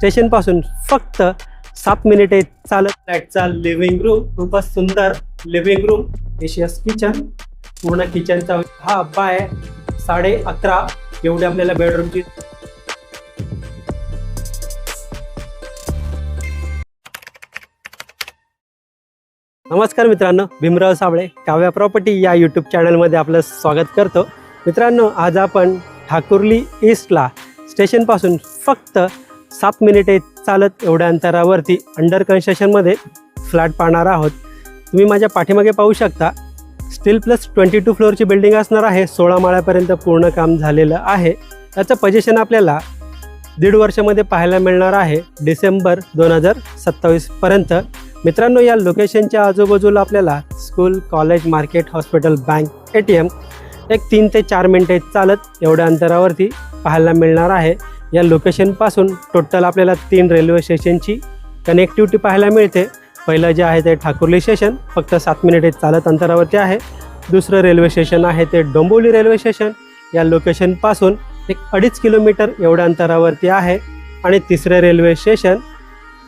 Station पासून फक्त 7 मिनिटे चालत. फ्लॅटचा लिव्हिंग रूम खूपच सुंदर लिव्हिंग रूम, स्पेशियस किचन, पूर्ण किचनचा हा अब्बा आहे. 11.5 एवढी आपल्याला बेडरूमची. नमस्कार मित्रांनो, भीमराव साबळे काव्या प्रॉपर्टी या यूट्यूब चॅनलमध्ये आपलं स्वागत करतो. मित्रांनो, आज आपण ठाकुर्ली ईस्टला स्टेशनपासून फक्त 7 मिनिटे चालत एवढ्या अंतरावरती अंडर कन्स्ट्रक्शनमध्ये फ्लॅट पाहणार आहोत. तुम्ही माझ्या पाठीमागे पाहू शकता. स्टील प्लस 22 फ्लोअरची बिल्डिंग असणार आहे. 16 माळ्यापर्यंत पूर्ण काम झालेलं आहे. त्याचं पोझिशन आपल्याला 1.5 वर्षामध्ये पाहायला मिळणार आहे, डिसेंबर 2027 पर्यंत. मित्रांनो, या लोकेशनच्या आजूबाजूला आपल्याला school, college, market, hospital, bank, ATM एक 3 ते 4 मिनिटे चालत एवढ्या अंतरावरती पाहायला मिळणार आहे. या लोकेशनपासून टोटल आपल्याला 3 रेल्वे स्टेशनची कनेक्टिव्हिटी पाहायला मिळते. पहिलं जे आहे ते ठाकुर्ली स्टेशन फक्त 7 मिनिटे चालत अंतरावरती आहे. दुसरं रेल्वे स्टेशन आहे ते डोंबिवली रेल्वे स्टेशन, या लोकेशनपासून 1.5 किलोमीटर एवढ्या अंतरावरती आहे. आणि तिसरे रेल्वे स्टेशन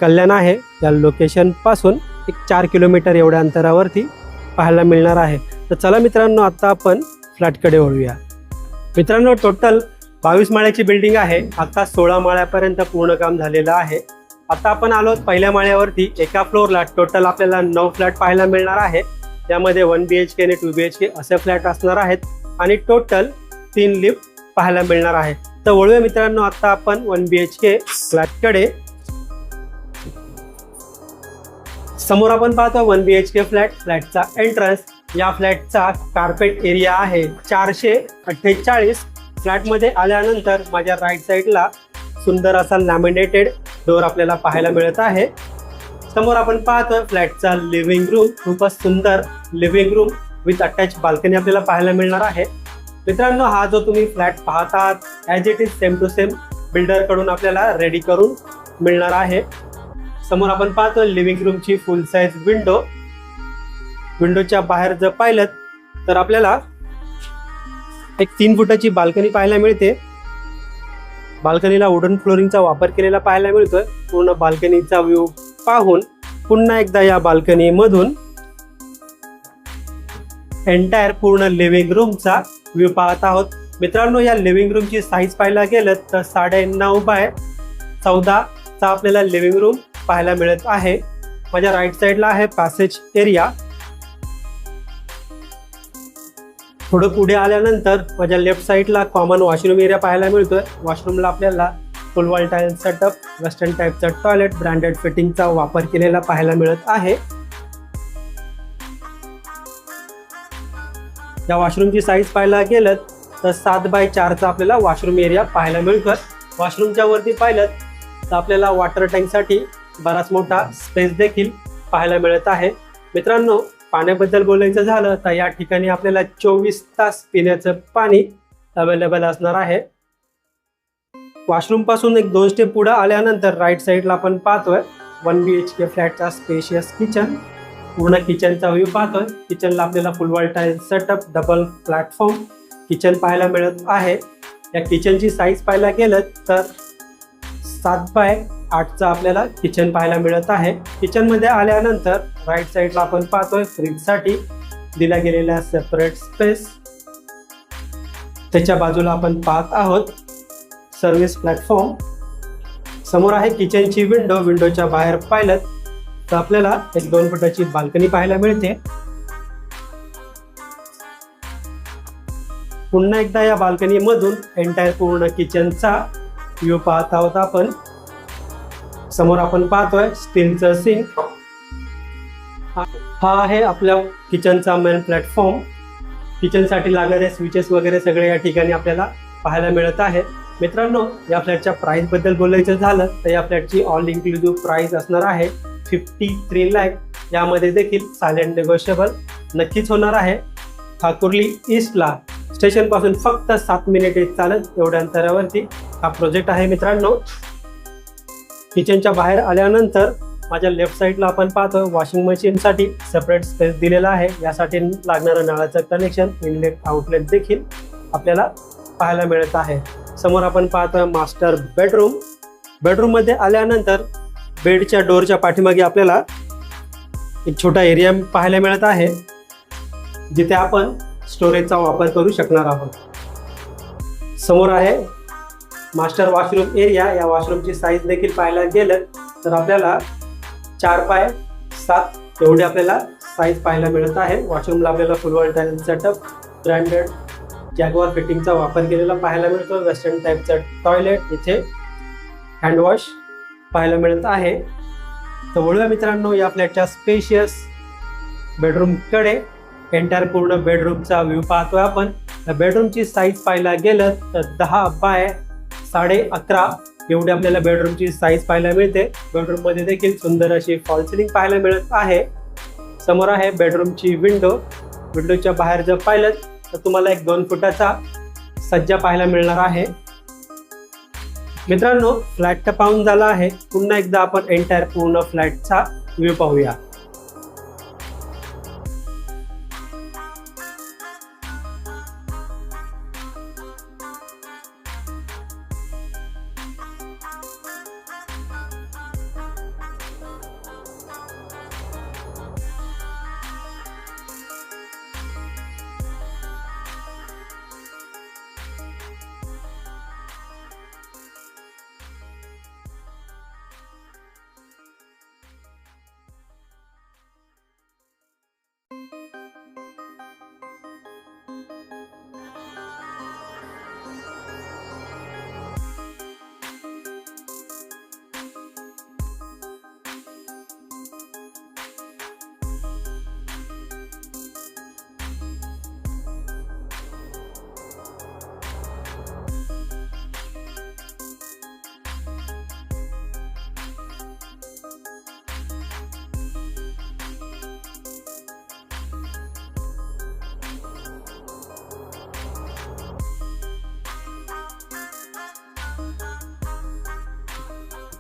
कल्याण आहे. या लोकेशनपासून 4 किलोमीटर एवढ्या अंतरावरती पाहायला मिळणार आहे. तर चला मित्रांनो, आता आपण फ्लॅटकडे वळूया. मित्रांनो, टोटल 22 माळ्याची बिल्डिंग आहे. आता 16 माळ्यापर्यंत पूर्ण काम झालेलं आहे. आता आपण आलो पहिल्या माळ्यावरती. एका फ्लोअरला टोटल आपल्याला 9 फ्लॅट पाहायला मिळणार आहे. त्यामध्ये 1 BHK आणि 2 BHK असे फ्लॅट असणार आहेत. आणि टोटल 3 लिफ्ट पाहायला मिळणार आहे. तर वळूया मित्रांनो, आता आपण 1 BHK फ्लॅटकडे. समोर आपण पाहतो 1 BHK फ्लॅटचा एंट्रन्स. या फ्लॅटचा कार्पेट एरिया आहे 448. फ्लॅटमध्ये आल्यानंतर माझ्या राईट साईडला सुंदर असा लॅमिनेटेड डोर आपल्याला पाहायला मिळत आहे. समोर आपण पाहतो फ्लॅटचा लिव्हिंग रूम, खूपच सुंदर living room with attach balcony आपल्याला पाहायला मिळणार आहे. मित्रांनो, हा जो तुम्ही फ्लॅट पाहतात as it is same to same बिल्डरकडून आपल्याला रेडी करून मिळणार आहे. समोर आपण पाहतो लिव्हिंग रूमची फुल साईज विंडो. विंडोच्या बाहेर जर पाहिलं तर आपल्याला 3 फुटाची बाल्कनी पाहायला मिळते. बाल्कनीला वुडन फ्लोरिंगचा वापर केलेला पाहायला मिळतोय. पूर्ण बाल्कनीचा व्ह्यू पाहून पुन्हा एकदा या बाल्कनीमधून एंटायर पूर्ण लिव्हिंग रूमचा व्ह्यू पाहत आहोत. मित्रांनो, या लिव्हिंग रूमची साईज पाहायला गेलं तर 9.5 बाय 14 चा आपल्याला लिव्हिंग रूम पाहायला मिळत आहे. माझ्या राईट साईडला आहे पॅसेज एरिया. थोडं पुढे आल्यानंतर माझ्या लेफ्ट साईडला कॉमन वॉशरूम एरिया पाहायला मिळतोय. वॉशरूमला आपल्याला full wall tile setup, western टाईपचा टॉयलेट, ब्रँडेड फिटिंगचा वापर केलेला पाहायला मिळत आहे. या वॉशरूमची साईज पाहायला गेलं तर 7 बाय 4 चा आपल्याला वॉशरूम एरिया पाहायला मिळतोय. वॉशरूमच्या वरती पाहिलं तर आपल्याला वॉटर टँकसाठी बराच मोठा स्पेस देखील पाहायला मिळत आहे. मित्रांनो, पाण्याबद्दल बोलायचं झालं तर या ठिकाणी आपल्याला 24 तास पिण्याचं पाणी अवेलेबल असणार आहे. वॉशरूम पासून 2 स्टेप पुढे आल्यानंतर राईट साईडला आपण पाहतोय 1 BHK फ्लॅटचा स्पेशियस किचन. पूर्ण किचनचा व्ह्यू पाहतोय. किचनला आपल्याला full wall tile setup, double platform kitchen पाहायला मिळत आहे. या किचनची साईज पाहायला गेलं तर 7 बाय 8 चा आपल्याला किचन पाहायला मिळत आहे. किचनमध्ये आल्यानंतर राईट साईडला आपण पाहतोय फ्रीजसाठी दिला गेलेला सेपरेट स्पेस. त्याच्या बाजूला आपण पाहत आहोत सर्व्हिस प्लॅटफॉर्म. समोर आहे किचनची विंडो. विंडोच्या बाहेर पाहिलं तर आपल्याला 2 फुटाची बाल्कनी पाहायला मिळते. पुन्हा एकदा या बाल्कनी मधून एंटायर पूर्ण किचनचा व्ह्यू पाहत आहोत आपण. समोर आपण पाहतोय स्टीलचं सिंक. हा आहे आपल्या किचनचा मेन प्लॅटफॉर्म. किचनसाठी लागणारे स्विचेस वगैरे सगळे या ठिकाणी आपल्याला पाहायला मिळत आहे. मित्रांनो, या फ्लॅटच्या प्राइस बद्दल बोलायचं झालं तर या फ्लॅटची ऑल इन्क्लुसिव्ह प्राइस असणार आहे 53 लाख. यामध्ये देखील सायलेंट नेगोशिएबल नक्कीच होणार आहे. ठाकुर्ली ईस्टला स्टेशन पासून फक्त 7 मिनिटे चालत एवढ्या अंतरावरती हा प्रोजेक्ट आहे. मित्रांनो, किचनच्या बाहेर आल्यानंतर माझ्या लेफ्ट साईडला आपण पाहतो वॉशिंग मशीनसाठी सेपरेट स्पेस दिलेला आहे. यासाठी लागणारं नळाचं कनेक्शन, इनलेट आउटलेट देखील आपल्याला पाहायला मिळत आहे. समोर आपण पाहतो मास्टर बेडरूम. बेडरूममध्ये आल्यानंतर बेडच्या डोरच्या पाठीमागे आपल्याला एक छोटा एरिया पाहायला मिळत आहे, जिथे आपण स्टोरेजचा वापर करू शकणार आहोत। समोर आहे मास्टर वॉशरूम एरिया। या वॉशरूमची साईज देखील पाहायला गेलं तर आपल्याला 4x7 एवढी आपल्याला साईज पाहायला मिळत आहे। वॉशरूमला आपल्याला full wall tile setup, branded Jaquar फिटिंगचा वापर केलेला पाहायला मिळतो। वेस्टर्न टाईपचा टॉयलेट, इथे हँडवॉश पाहायला मिळत आहे। तर वळूया मित्रांनो या फ्लॅटच्या स्पेशियस बेडरूमकडे। एंटायर पूर्ण बेडरूमचा व्ह्यू पाहतोय आपण। बेडरूमची साईज पाहायला गेलं तर 10 बाय 11.5 एवढी आपल्याला बेडरूमची साईज पाहायला मिळते। बेडरूम मध्ये देखील सुंदर अशी फॉल सिलिंग पाहायला मिळत आहे। समोर आहे बेडरूमची विंडो। विंडोच्या बाहेर जर पाहिलं तर तुम्हाला एक 2 फुटाचा सज्जा पाहायला मिळणार आहे। मित्रांनो फ्लॅट तर पाहून झाला आहे, पुन्हा एकदा आपण एंटायर पूर्ण फ्लॅटचा व्ह्यू पाहूया।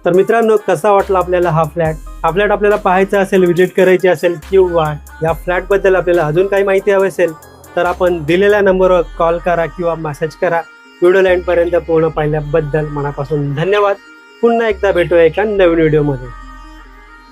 तर मित्रांनो कसा वाटला आपल्याला हा फ्लॅट? आपल्याला पाहायचा असेल, व्हिजिट करायची असेल किंवा या फ्लॅटबद्दल आपल्याला अजून काही माहिती हवी असेल तर आपण दिलेल्या नंबरवर कॉल करा किंवा मेसेज करा। व्हिडिओ एंडपर्यंत पूर्ण पाहिल्याबद्दल मनापासून धन्यवाद। पुन्हा एकदा भेटूया एका नवीन व्हिडिओमध्ये।